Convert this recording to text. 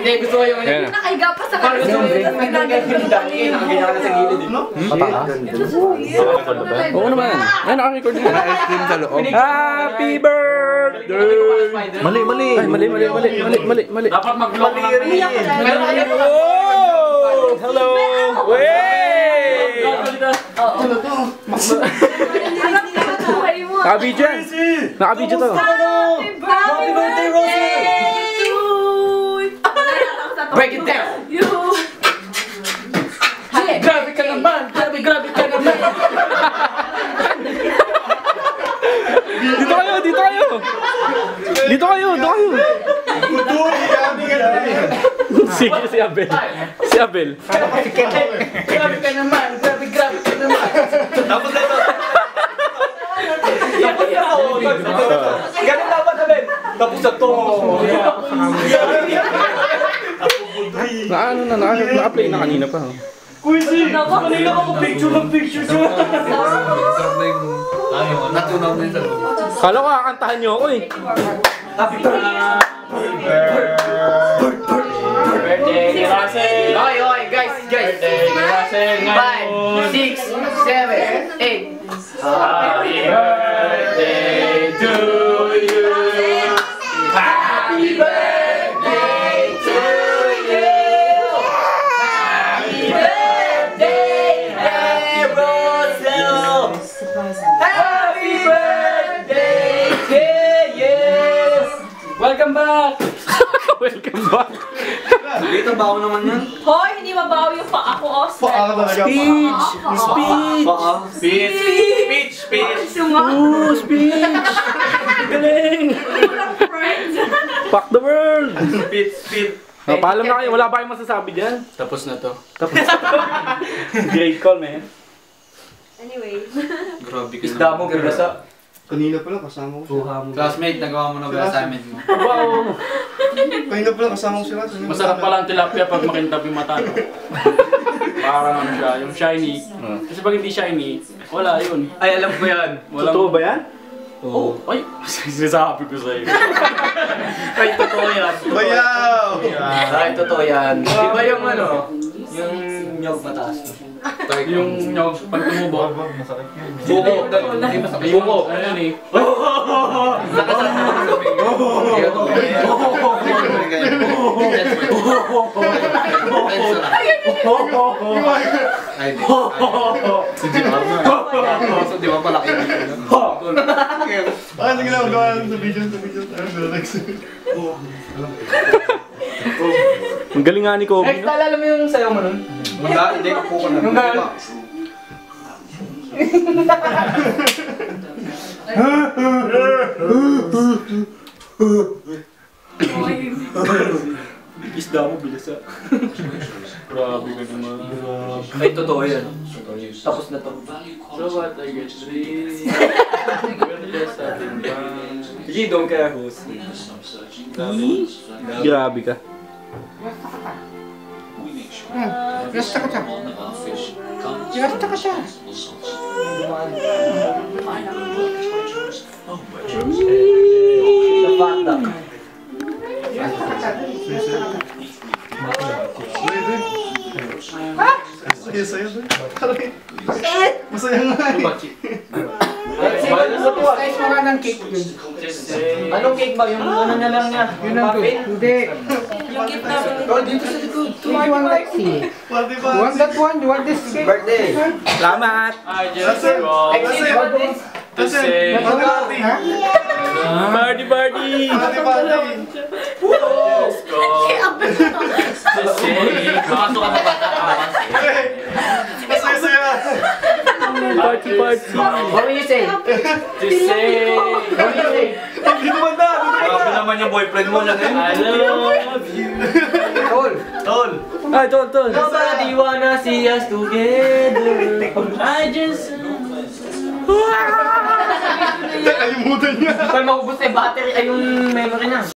Hindi, gusto ko yung nakahiga pa sa kanya. Nakaganyan ka na sa gilid eh. Pataas? Oo naman. Ay, naka-record na. Ice cream sa loob. Happy birthday! Mali, mali. Ay, mali. Dapat mag-vlog na rin. Oh! Hello! Wey! Naka-video yan. Naka-video to. Happy birthday, Rosie! Break it down! Grabe ka naman! Grabe ka naman! Dito kayo! Dito kayo! Sige, si Abel. Grabe ka naman! Grabe ka naman! Tapos na ito! Ganun dapat namin! Tapos na ito! Naka-play na kanina pa. Kuisi! Kanina ka mo picture siya! Natunaw na yung sa loob. Kala ko kakantahan niyo ako eh. Happy birthday, Russell! Okay, guys! Birthday, Russell! 5, 6, 7, 8. Happy birthday to you! Happy birthday to you! Happy birthday, Russell! Happy birthday to you! Welcome back! Welcome back! Dito bawo naman yan. Hoy, hindi mabaw yung paa ko, Oscar. Speech! Oh, speech! Galing! Fuck the world! Speech. Paalam na kayo, wala ba kayong masasabi dyan? Tapos na to. Great call, man. Anyway. Grabe ka Isda mo, pinasa. Kanina pala kasama ko siya. Classmate, nagawa mo na ba assignment mo? Wow! Kanina pala kasama ko sila. Masarap pala ang tilapia pag makintab yung mata. No? Parang ano siya, yung shiny. Kasi pag hindi shiny, wala yun. Ay, alam ko yan. Totoo ba yan? Oo. Ay, sinasabi ko sa'yo. Ay, totoo yan. Bayaw! Ay, totoo yan. Di ba yung ano? Yung nyog mataas? Yung pag tumubo. Masakit yun. Buko. Ano yun eh? Ay, di ba pala kayo? Sige lang, gawa sa video. Relax. Ang galing nga ni Kobe, Next, no? alala mo yung sayo mo nun? Hindi ko po na. Yung girl. Isda mo, bilis ah. Grabe ka naman. Ay, totoo yan. Tapos na to. So what I get three. You don't care who's. Grabe ka. The fact that. Sige, sa'yo doon. Masaya nga eh. Guys, mga ng cake yun. Anong cake ba? Yung ano na lang niya? Yung muffin? Hindi. Yung gift namin. Oh, dito sa likod. You want Lexi? Party You want that one? You want this cake? Birthday. Salamat! I just want to say Party! Party! Party! let's go to say Pumasok ka na ba? Masaya! Party! What will you say? to say Hindi naman na! Grabe naman yung boyfriend mo lang eh. I love you. Tol! Ay, tol! Nobody wanna see us together. I just Kalimutan niya! Pag maubos na yung battery ay yung memory na.